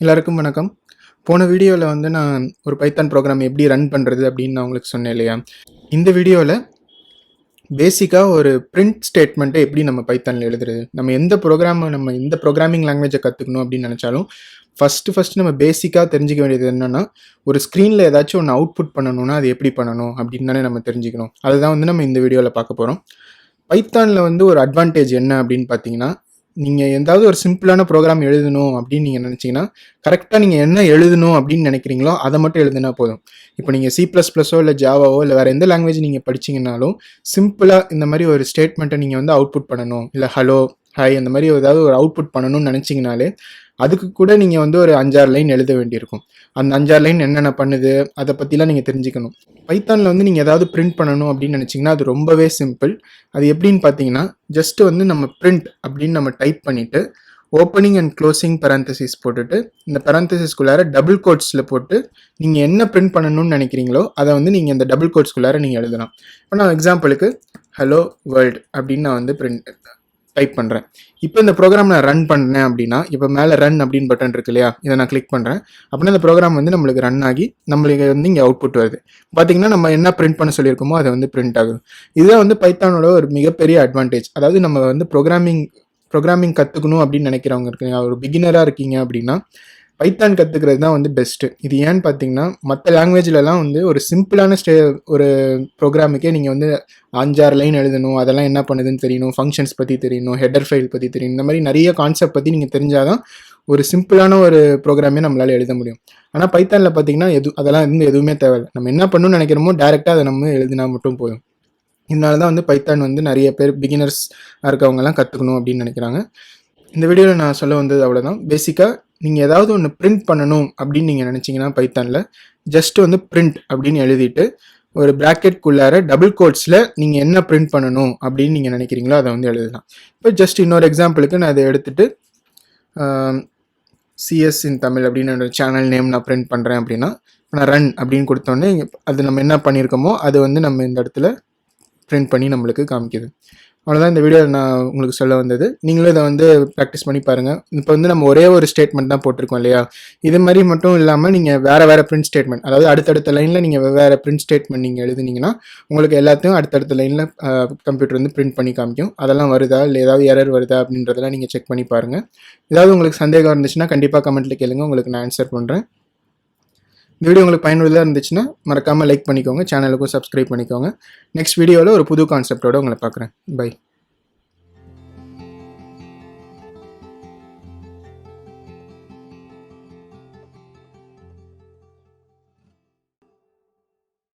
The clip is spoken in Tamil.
எல்லாருக்கும் வணக்கம். போன வீடியோவில் வந்து நான் ஒரு பைத்தான் ப்ரோக்ராம் எப்படி ரன் பண்ணுறது அப்படின்னு நான் உங்களுக்கு சொன்னேன் இல்லையா? இந்த வீடியோவில் பேசிக்காக ஒரு பிரிண்ட் ஸ்டேட்மெண்ட்டை எப்படி நம்ம பைத்தானில் எழுதுறது, நம்ம இந்த ப்ரோக்ராமிங் லாங்குவேஜை கற்றுக்கணும் அப்படின்னு நினச்சாலும் ஃபஸ்ட்டு நம்ம பேசிக்காக தெரிஞ்சிக்க வேண்டியது என்னென்னா, ஒரு ஸ்க்ரீனில் ஏதாச்சும் ஒன்று அவுட்புட் பண்ணணும்னா அது எப்படி பண்ணணும் அப்படின்னு தானே நம்ம தெரிஞ்சுக்கணும். அதுதான் வந்து நம்ம இந்த வீடியோவில் பார்க்க போகிறோம். பைத்தானில் வந்து ஒரு அட்வான்டேஜ் என்ன அப்படின்னு பார்த்தீங்கன்னா, நீங்கள் ஏதாவது ஒரு சிம்பிளான ப்ரோக்ராம் எழுதணும் அப்படின்னு நீங்கள் நினச்சிங்கன்னா, கரெக்டாக நீங்கள் என்ன எழுதணும் அப்படின்னு நினைக்கிறீங்களோ அதை மட்டும் எழுதுனா போதும். இப்போ நீங்கள் C++ஓ இல்லை ஜாவாவோ இல்லை வேறு எந்த லாங்குவேஜ் நீங்கள் படிச்சிங்கனாலும் சிம்பிளாக இந்த மாதிரி ஒரு ஸ்டேட்மெண்ட்டை நீங்கள் வந்து அவுட்புட் பண்ணணும், இல்லை ஹலோ ஹாய் அந்த மாதிரி ஏதாவது ஒரு அவுட்புட் பண்ணணும்னு நினச்சிங்கனாலே அதுக்கு கூட நீங்கள் வந்து ஒரு 5-6 லைன் எழுத வேண்டியிருக்கும். அந்த 5-6 லைன் என்னென்ன பண்ணுது அதை பற்றிலாம் நீங்கள் தெரிஞ்சுக்கணும். பைத்தானில் வந்து நீங்கள் ஏதாவது பிரிண்ட் பண்ணணும் அப்படின்னு நினச்சிங்கன்னா அது ரொம்பவே சிம்பிள். அது எப்படின்னு பார்த்தீங்கன்னா, ஜஸ்ட்டு வந்து நம்ம பிரிண்ட் அப்படின்னு நம்ம டைப் பண்ணிவிட்டு ஓப்பனிங் அண்ட் க்ளோசிங் பேரந்தசிஸ் போட்டுட்டு இந்த பேரந்தசிஸ்குள்ளார டபுள் கோட்ஸில் போட்டு நீங்கள் என்ன பிரிண்ட் பண்ணணும்னு நினைக்கிறீங்களோ அதை வந்து நீங்கள் இந்த டபுள் கோட்ஸ்குள்ளார நீங்கள் எழுதலாம். இப்போ நான் எக்ஸாம்பிளுக்கு ஹலோ வேர்ல்டு அப்படின்னு நான் வந்து டைப் பண்ணுறேன். இப்போ இந்த ப்ரோக்ராம் நான் ரன் பண்ணேன் அப்படின்னா, இப்போ மேலே ரன் அப்படின்னு பட்டன் இருக்கு இல்லையா, இதை நான் கிளிக் பண்ணுறேன். அப்படின்னா இந்த ப்ரோக்ராம் வந்து நம்மளுக்கு ரன் ஆகி நம்மளுக்கு வந்து இங்கே அவுட்புட் வருது. பார்த்தீங்கன்னா நம்ம என்ன பிரிண்ட் பண்ண சொல்லியிருக்கோமோ அதை வந்து பிரிண்ட் ஆகுது. இதுதான் வந்து பைத்தானோட ஒரு மிகப்பெரிய அட்வான்டேஜ். அதாவது நம்ம வந்து ப்ரோக்ராமிங் கற்றுக்கணும் அப்படின்னு நினைக்கிறவங்க இருக்கீங்க, ஒரு பிகினராக இருக்கீங்க அப்படின்னா பைத்தான் கற்றுக்கிறது தான் வந்து பெஸ்ட்டு. இது ஏன்னு பார்த்தீங்கன்னா, மற்ற லாங்குவேஜ்லலாம் வந்து ஒரு சிம்பிளான ஒரு ப்ரோக்ராமுக்கே நீங்கள் வந்து 5-6 லைன் எழுதணும், அதெல்லாம் என்ன பண்ணுதுன்னு தெரியணும், ஃபங்க்ஷன்ஸ் பற்றி தெரியணும், ஹெடர் ஃபைல் பற்றி தெரியணும், இந்த மாதிரி நிறைய கான்செப்ட் பற்றி நீங்கள் தெரிஞ்சால் தான் ஒரு சிம்பிளான ஒரு ப்ரோக்ராமே நம்மளால் எழுத முடியும். ஆனால் பைத்தானில் பார்த்தீங்கன்னா அதெல்லாம் வந்து எதுவுமே தேவையில்லை. நம்ம என்ன பண்ணணும்னு நினைக்கிறோமோ டேரெக்டாக அதை நம்ம எழுதினா மட்டும் போதும். இதனால தான் வந்து பைத்தான் வந்து நிறைய பேர் பிகினர்ஸ் இருக்கவங்கலாம் கற்றுக்கணும் அப்படின்னு நினைக்கிறாங்க. இந்த வீடியோவில் நான் சொல்ல வந்தது அவ்வளோதான். பேசிக்காக நீங்கள் ஏதாவது ஒன்று பிரிண்ட் பண்ணணும் அப்படின்னு நீங்கள் நினச்சிங்கன்னா பைத்தானில் ஜஸ்ட் வந்து பிரிண்ட் அப்படின்னு எழுதிட்டு ஒரு ப்ராக்கெட்குள்ளார டபுள் கோட்ஸில் நீங்கள் என்ன பிரிண்ட் பண்ணணும் அப்படின்னு நீங்கள் நினைக்கிறீங்களோ அதை வந்து எழுதலாம். இப்போ ஜஸ்ட் இன்னொரு எக்ஸாம்பிளுக்கு நான் அதை எடுத்துகிட்டு CS இன் தமிழ் அப்படின்னு என்னோட சேனல் நேம் நான் பிரிண்ட் பண்ணுறேன் அப்படின்னா, நான் ரன் அப்படின்னு கொடுத்தோன்னே அது நம்ம என்ன பண்ணியிருக்கோமோ அது வந்து நம்ம இந்த இடத்துல பிரிண்ட் பண்ணி நம்மளுக்கு காமிக்குது. அவ்வளோதான் இந்த வீடியோ நான் உங்களுக்கு சொல்ல வந்தது. நீங்களும் இதை வந்து ப்ராக்டிஸ் பண்ணி பாருங்கள். இப்போ வந்து நம்ம ஒரே ஒரு ஸ்டேட்மெண்ட் தான் போட்டிருக்கோம் இல்லையா, இது மாதிரி மட்டும் இல்லாமல் நீங்கள் வேறு பிரிண்ட் ஸ்டேட்மெண்ட், அதாவது அடுத்தடுத்த லைனில் நீங்கள் வேறு பிரிண்ட் ஸ்டேட்மெண்ட் நீங்கள் எழுதுனீங்கன்னா உங்களுக்கு எல்லாத்தையும் அடுத்தடுத்த லைனில் கம்ப்யூட்டர் வந்து பிரிண்ட் பண்ணி காமிக்கும். அதெல்லாம் வருதா இல்லை ஏதாவது எரர் வருதா அப்படின்றதெல்லாம் நீங்கள் செக் பண்ணி பாருங்கள். ஏதாவது உங்களுக்கு சந்தேகம் இருந்துச்சுன்னா கண்டிப்பாக கமெண்ட்டில் கேளுங்க, உங்களுக்கு நான் ஆன்சர் பண்ணுறேன். இந்த வீடியோ உங்களுக்கு பயனுள்ளதாக இருந்துச்சுன்னா மறக்காமல் லைக் பண்ணிக்கோங்க, சேனலுக்கும் சப்ஸ்கிரைப் பண்ணிக்கோங்க. நெக்ஸ்ட் வீடியோவில் ஒரு புது கான்செப்டோடு உங்களை பார்க்குறேன். பை.